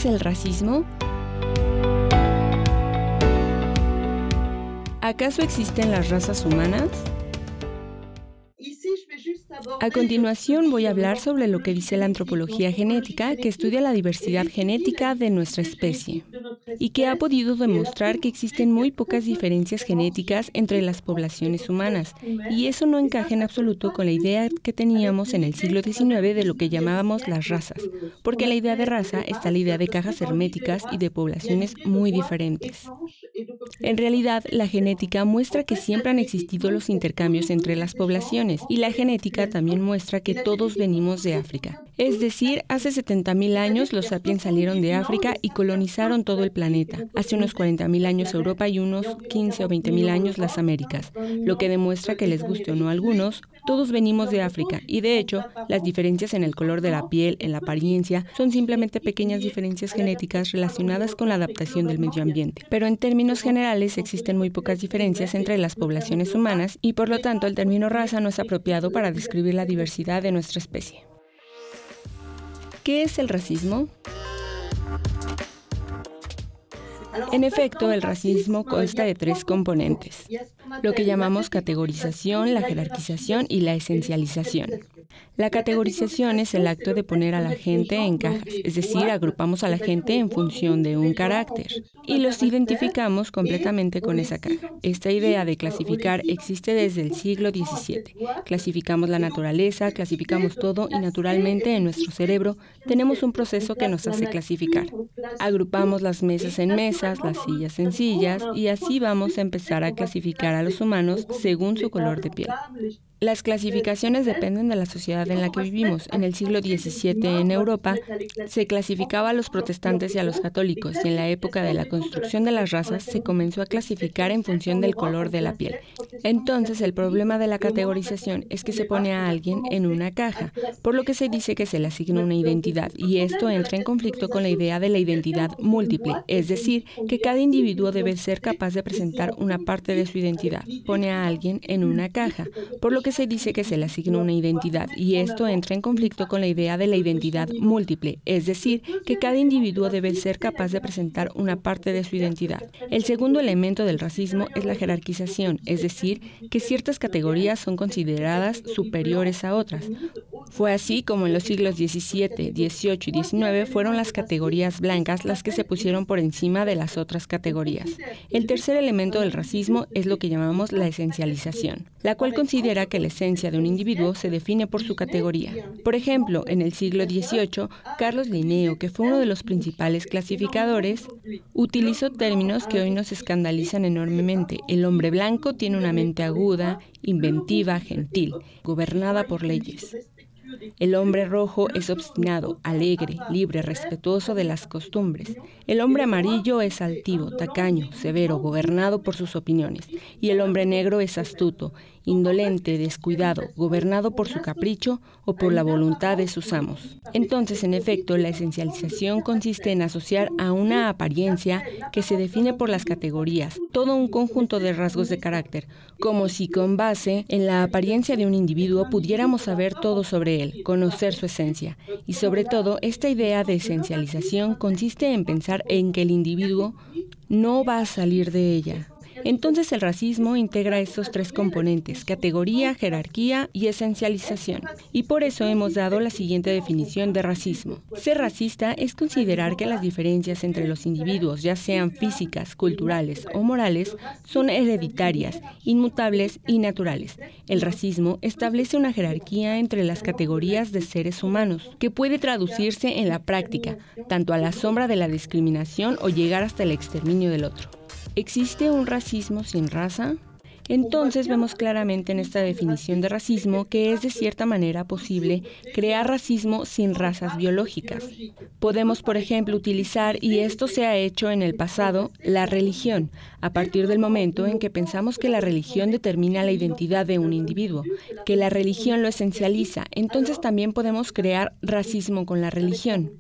es el racismo? ¿Acaso existen las razas humanas? A continuación voy a hablar sobre lo que dice la antropología genética, que estudia la diversidad genética de nuestra especie y que ha podido demostrar que existen muy pocas diferencias genéticas entre las poblaciones humanas, y eso no encaja en absoluto con la idea que teníamos en el siglo XIX de lo que llamábamos las razas, porque en la idea de raza está la idea de cajas herméticas y de poblaciones muy diferentes. En realidad, la genética muestra que siempre han existido los intercambios entre las poblaciones, y la genética también muestra que todos venimos de África. Es decir, hace 70.000 años los sapiens salieron de África y colonizaron todo el planeta. Hace unos 40.000 años Europa y unos 15 o 20.000 años las Américas, lo que demuestra que, les guste o no a algunos, todos venimos de África, y de hecho, las diferencias en el color de la piel, en la apariencia, son simplemente pequeñas diferencias genéticas relacionadas con la adaptación del medio ambiente. Pero en términos generales existen muy pocas diferencias entre las poblaciones humanas y por lo tanto el término raza no es apropiado para describir la diversidad de nuestra especie. ¿Qué es el racismo? En efecto, el racismo consta de tres componentes, lo que llamamos categorización, la jerarquización y la esencialización. La categorización es el acto de poner a la gente en cajas, es decir, agrupamos a la gente en función de un carácter y los identificamos completamente con esa caja. Esta idea de clasificar existe desde el siglo XVII. Clasificamos la naturaleza, clasificamos todo y naturalmente en nuestro cerebro tenemos un proceso que nos hace clasificar. Agrupamos las mesas en mesas, las sillas en sillas y así vamos a empezar a clasificar a los humanos según su color de piel. Las clasificaciones dependen de la sociedad en la que vivimos. En el siglo XVII en Europa se clasificaba a los protestantes y a los católicos, y en la época de la construcción de las razas se comenzó a clasificar en función del color de la piel. Entonces el problema de la categorización es que se pone a alguien en una caja, por lo que se dice que se le asigna una identidad, y esto entra en conflicto con la idea de la identidad múltiple, es decir, que cada individuo debe ser capaz de presentar una parte de su identidad. Pone a alguien en una caja, por lo que se dice que se le asigna una identidad, y esto entra en conflicto con la idea de la identidad múltiple, es decir, que cada individuo debe ser capaz de presentar una parte de su identidad. El segundo elemento del racismo es la jerarquización, es decir, que ciertas categorías son consideradas superiores a otras. Fue así como en los siglos XVII, XVIII y XIX fueron las categorías blancas las que se pusieron por encima de las otras categorías. El tercer elemento del racismo es lo que llamamos la esencialización, la cual considera que la esencia de un individuo se define por su categoría. Por ejemplo, en el siglo XVIII, Carlos Linneo, que fue uno de los principales clasificadores, utilizó términos que hoy nos escandalizan enormemente. El hombre blanco tiene una mente aguda, inventiva, gentil, gobernada por leyes. El hombre rojo es obstinado, alegre, libre, respetuoso de las costumbres. El hombre amarillo es altivo, tacaño, severo, gobernado por sus opiniones. Y el hombre negro es astuto, indolente, descuidado, gobernado por su capricho o por la voluntad de sus amos. Entonces, en efecto, la esencialización consiste en asociar a una apariencia que se define por las categorías, todo un conjunto de rasgos de carácter, como si con base en la apariencia de un individuo pudiéramos saber todo sobre él, conocer su esencia. Y sobre todo, esta idea de esencialización consiste en pensar en que el individuo no va a salir de ella. Entonces el racismo integra estos tres componentes: categoría, jerarquía y esencialización. Y por eso hemos dado la siguiente definición de racismo. Ser racista es considerar que las diferencias entre los individuos, ya sean físicas, culturales o morales, son hereditarias, inmutables y naturales. El racismo establece una jerarquía entre las categorías de seres humanos, que puede traducirse en la práctica, tanto a la sombra de la discriminación o llegar hasta el exterminio del otro. ¿Existe un racismo sin raza? Entonces vemos claramente en esta definición de racismo que es de cierta manera posible crear racismo sin razas biológicas. Podemos, por ejemplo, utilizar, y esto se ha hecho en el pasado, la religión, a partir del momento en que pensamos que la religión determina la identidad de un individuo, que la religión lo esencializa. Entonces también podemos crear racismo con la religión.